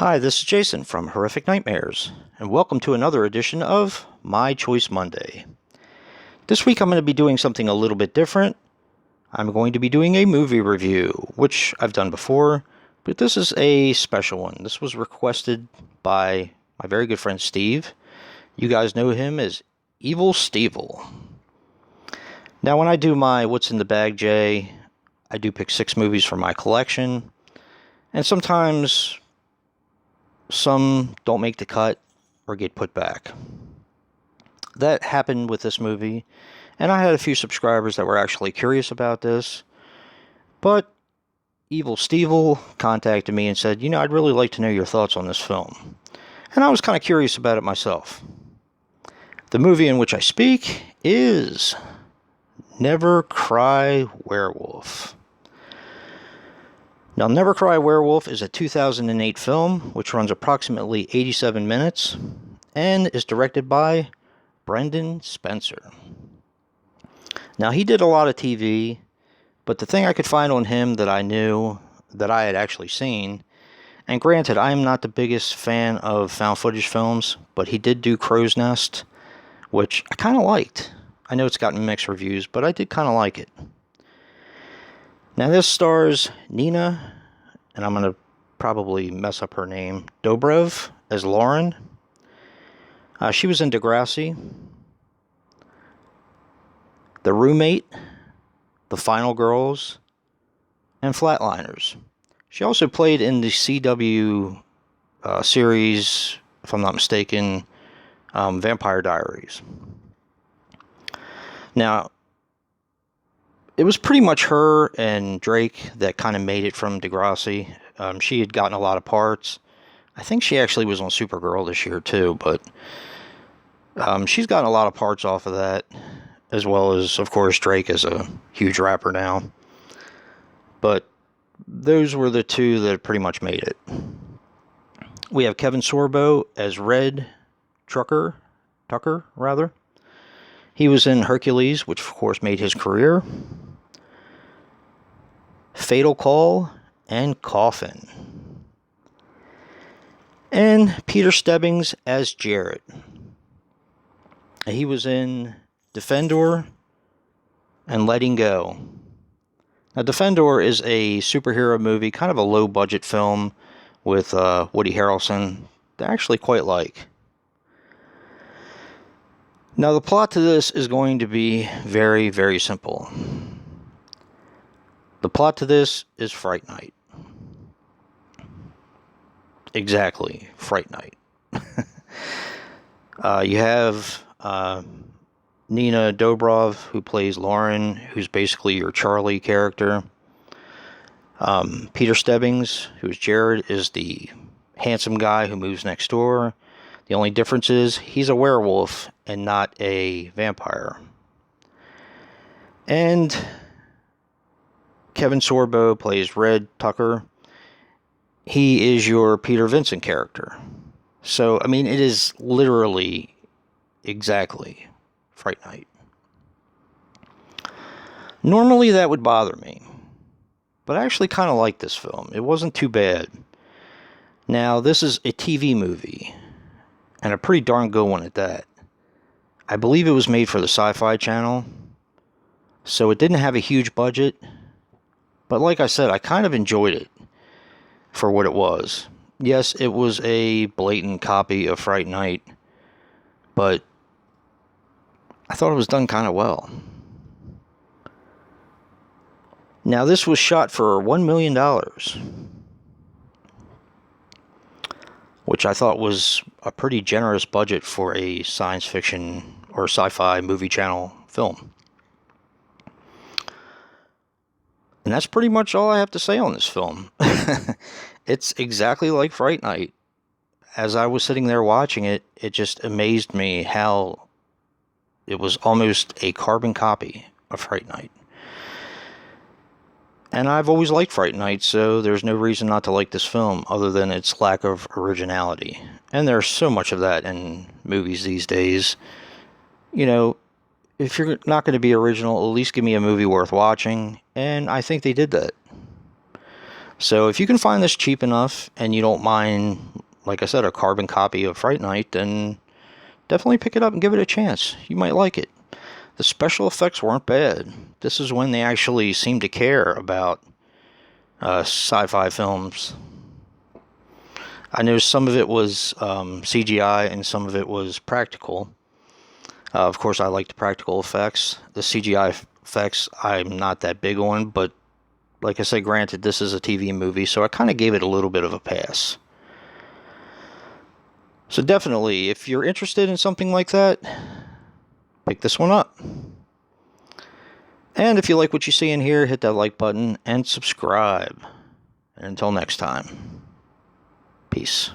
Hi, this is Jason from Horrific Nightmares, and welcome to another edition of My Choice Monday. This week I'm going to be doing something a little bit different. I'm going to be doing a movie review, which I've done before, but this is a special one. This was requested by my very good friend Steve. You guys know him as Evil Stevel. Now, when I do my What's in the Bag, Jay, I do pick 6 movies from my collection, and sometimes some don't make the cut or get put back. That happened with this movie, and I had a few subscribers that were actually curious about this, but Evil Stevel contacted me and said, I'd really like to know your thoughts on this film. And I was kind of curious about it myself. The movie in which I speak is Never Cry Werewolf. Now, Never Cry Werewolf is a 2008 film, which runs approximately 87 minutes, and is directed by Brendan Spencer. Now, he did a lot of TV, but the thing I could find on him that I knew, that I had actually seen, and granted, I am not the biggest fan of found footage films, but he did do Crow's Nest, which I kind of liked. I know it's gotten mixed reviews, but I did kind of like it. Now, this stars Nina, and I'm going to probably mess up her name, Dobrev, as Lauren. She was in Degrassi, The Roommate, The Final Girls, and Flatliners. She also played in the CW series, if I'm not mistaken, Vampire Diaries. Now, it was pretty much her and Drake that kind of made it from Degrassi. She had gotten a lot of parts. I think she actually was on Supergirl this year too, but she's gotten a lot of parts off of that, as well as, of course, Drake is a huge rapper now. But those were the two that pretty much made it. We have Kevin Sorbo as Red Tucker. He was in Hercules, which of course made his career, Fatal Call, and Coffin. And Peter Stebbings as Jarrett. He was in Defendor and Letting Go. Now, Defendor is a superhero movie, kind of a low-budget film with Woody Harrelson that I actually quite like. Now, the plot to this is going to be very, very simple. The plot to this is Fright Night. Exactly, Fright Night. You have Nina Dobrev, who plays Lauren, who's basically your Charlie character. Peter Stebbings, who's Jared, is the handsome guy who moves next door. The only difference is he's a werewolf and not a vampire. And Kevin Sorbo plays Red Tucker. He is your Peter Vincent character. So, I mean, it is literally exactly Fright Night. Normally that would bother me, but I actually kind of like this film. It wasn't too bad. Now, this is a TV movie, and a pretty darn good one at that. I believe it was made for the Sci-Fi Channel, so it didn't have a huge budget, but like I said, I kind of enjoyed it for what it was. Yes, it was a blatant copy of Fright Night, but I thought it was done kind of well. Now, this was shot for $1 million, which I thought was a pretty generous budget for a science fiction or sci-fi movie channel film. And that's pretty much all I have to say on this film. It's exactly like Fright Night. As I was sitting there watching it, it just amazed me how it was almost a carbon copy of Fright Night. And I've always liked Fright Night, so there's no reason not to like this film other than its lack of originality. And there's so much of that in movies these days. If you're not going to be original, at least give me a movie worth watching, and I think they did that. So if you can find this cheap enough and you don't mind, like I said, a carbon copy of Fright Night, then definitely pick it up and give it a chance. You might like it. The special effects weren't bad. This is when they actually seemed to care about sci-fi films. I know some of it was CGI and some of it was practical. Of course, I like the practical effects. The CGI effects, I'm not that big on, but like I said, granted, this is a TV movie, so I kind of gave it a little bit of a pass. So definitely, if you're interested in something like that, pick this one up. And if you like what you see in here, hit that like button and subscribe. And until next time, peace.